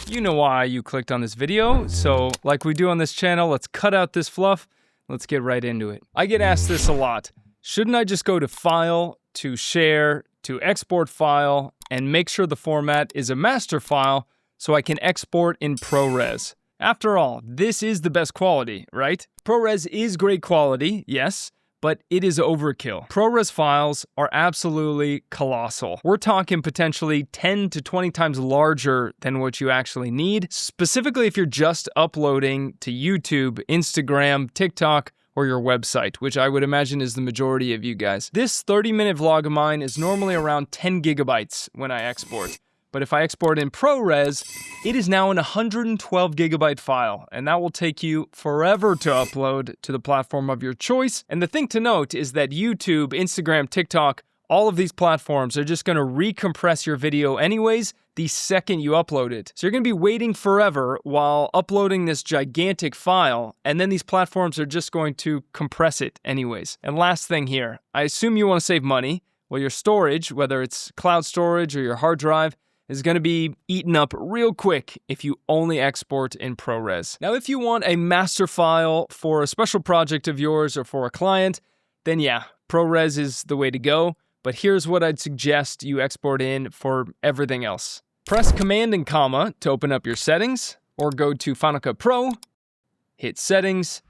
You know why you clicked on this video, so like we do on this channel, let's cut out this fluff. Let's get right into it. I get asked this a lot. Shouldn't I just go to File, to Share, to Export File, and make sure the format is a master file so I can export in ProRes? After all, this is the best quality, right? ProRes is great quality, yes, but it is overkill. ProRes files are absolutely colossal. We're talking potentially 10 to 20 times larger than what you actually need, specifically if you're just uploading to YouTube, Instagram, TikTok, or your website, which I would imagine is the majority of you guys. This 30-minute vlog of mine is normally around 10 gigabytes when I export. But if I export in ProRes, it is now an 112 gigabyte file, and that will take you forever to upload to the platform of your choice. And the thing to note is that YouTube, Instagram, TikTok, all of these platforms are just gonna recompress your video anyways the second you upload it. So you're gonna be waiting forever while uploading this gigantic file, and then these platforms are just going to compress it anyways. And last thing here, I assume you wanna save money. Well, your storage, whether it's cloud storage or your hard drive, is going to be eaten up real quick if you only export in ProRes. Now, if you want a master file for a special project of yours or for a client, then yeah, ProRes is the way to go. But here's what I'd suggest you export in for everything else. Press Command and comma to open up your settings, or go to Final Cut Pro, hit Settings,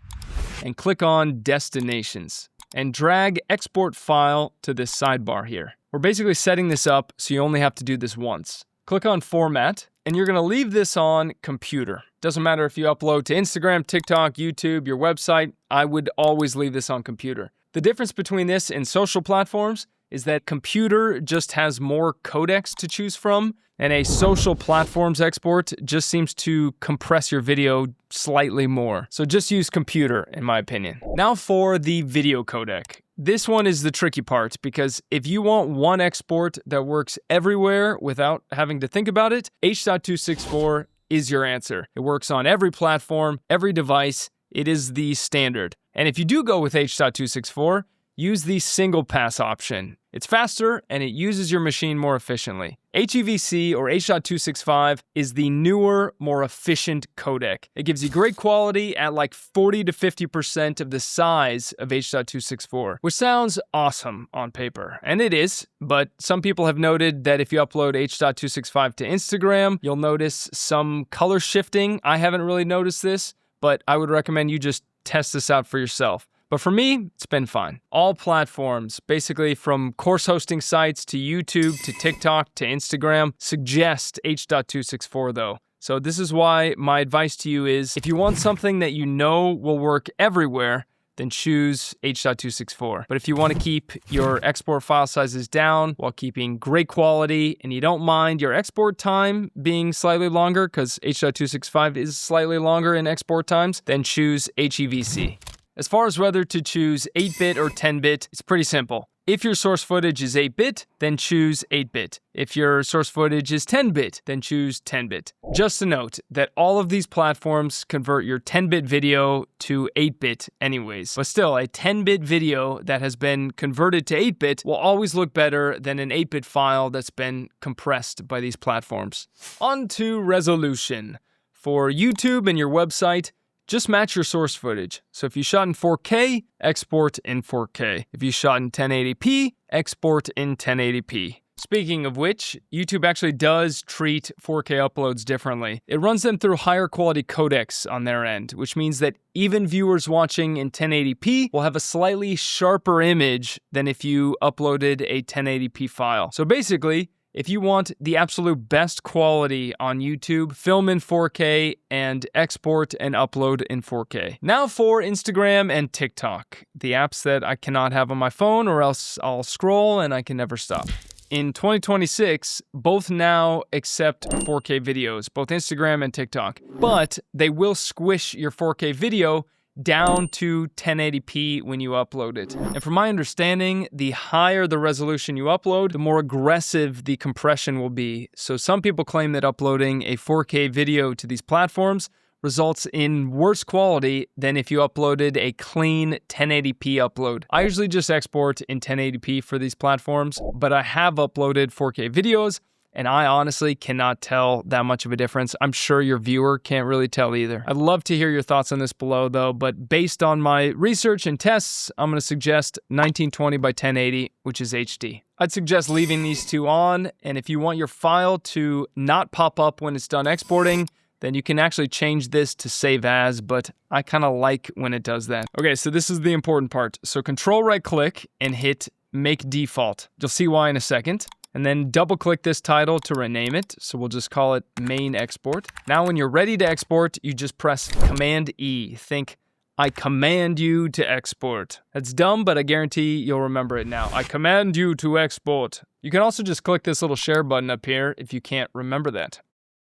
and click on Destinations, and drag Export File to this sidebar here. We're basically setting this up so you only have to do this once. Click on Format, and you're gonna leave this on Computer. Doesn't matter if you upload to Instagram, TikTok, YouTube, your website, I would always leave this on Computer. The difference between this and social platforms is that Computer just has more codecs to choose from, and a social platforms export just seems to compress your video slightly more. So just use Computer, in my opinion. Now for the video codec. This one is the tricky part, because if you want one export that works everywhere without having to think about it, H.264 is your answer. It works on every platform, every device. It is the standard. And if you do go with H.264, use the single pass option. It's faster and it uses your machine more efficiently. HEVC or H.265 is the newer, more efficient codec. It gives you great quality at like 40 to 50% of the size of H.264, which sounds awesome on paper, and it is, but some people have noted that if you upload H.265 to Instagram, you'll notice some color shifting. I haven't really noticed this, but I would recommend you just test this out for yourself. But for me, it's been fine. All platforms, basically from course hosting sites to YouTube to TikTok to Instagram, suggest H.264 though. So this is why my advice to you is, if you want something that you know will work everywhere, then choose H.264. But if you want to keep your export file sizes down while keeping great quality, and you don't mind your export time being slightly longer, because H.265 is slightly longer in export times, then choose HEVC. As far as whether to choose 8-bit or 10-bit, it's pretty simple. If your source footage is 8-bit, then choose 8-bit. If your source footage is 10-bit, then choose 10-bit. Just a note that all of these platforms convert your 10-bit video to 8-bit anyways. But still, a 10-bit video that has been converted to 8-bit will always look better than an 8-bit file that's been compressed by these platforms. On to resolution. For YouTube and your website, just match your source footage. So if you shot in 4K, export in 4K. If you shot in 1080p, export in 1080p. Speaking of which, YouTube actually does treat 4K uploads differently. It runs them through higher quality codecs on their end, which means that even viewers watching in 1080p will have a slightly sharper image than if you uploaded a 1080p file. So basically, if you want the absolute best quality on YouTube, film in 4K and export and upload in 4K. Now for Instagram and TikTok, the apps that I cannot have on my phone, or else I'll scroll and I can never stop. In 2026, both now accept 4K videos, both Instagram and TikTok, but they will squish your 4K video down to 1080p when you upload it. And from my understanding, the higher the resolution you upload, the more aggressive the compression will be. So some people claim that uploading a 4K video to these platforms results in worse quality than if you uploaded a clean 1080p upload. I usually just export in 1080p for these platforms, but I have uploaded 4K videos, and I honestly cannot tell that much of a difference. I'm sure your viewer can't really tell either. I'd love to hear your thoughts on this below though, but based on my research and tests, I'm going to suggest 1920 by 1080, which is HD. I'd suggest leaving these two on, and if you want your file to not pop up when it's done exporting, then you can actually change this to save as, but I kind of like when it does that. Okay, so this is the important part. So control right click and hit make default. You'll see why in a second. And then double click this title to rename it. So we'll just call it main export. Now when you're ready to export, you just press Command E. Think, I command you to export. That's dumb, but I guarantee you'll remember it now. I command you to export. You can also just click this little share button up here if you can't remember that.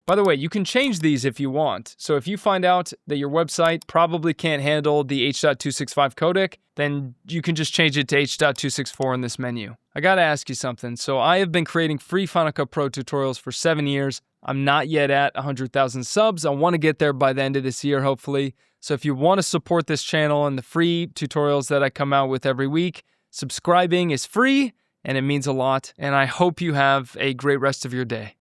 By the way, you can change these if you want. So if you find out that your website probably can't handle the H.265 codec, then you can just change it to H.264 in this menu. I gotta ask you something. So I have been creating free Final Cut Pro tutorials for 7 years. I'm not yet at 100,000 subs. I want to get there by the end of this year, hopefully. So if you want to support this channel and the free tutorials that I come out with every week, subscribing is free and it means a lot. And I hope you have a great rest of your day.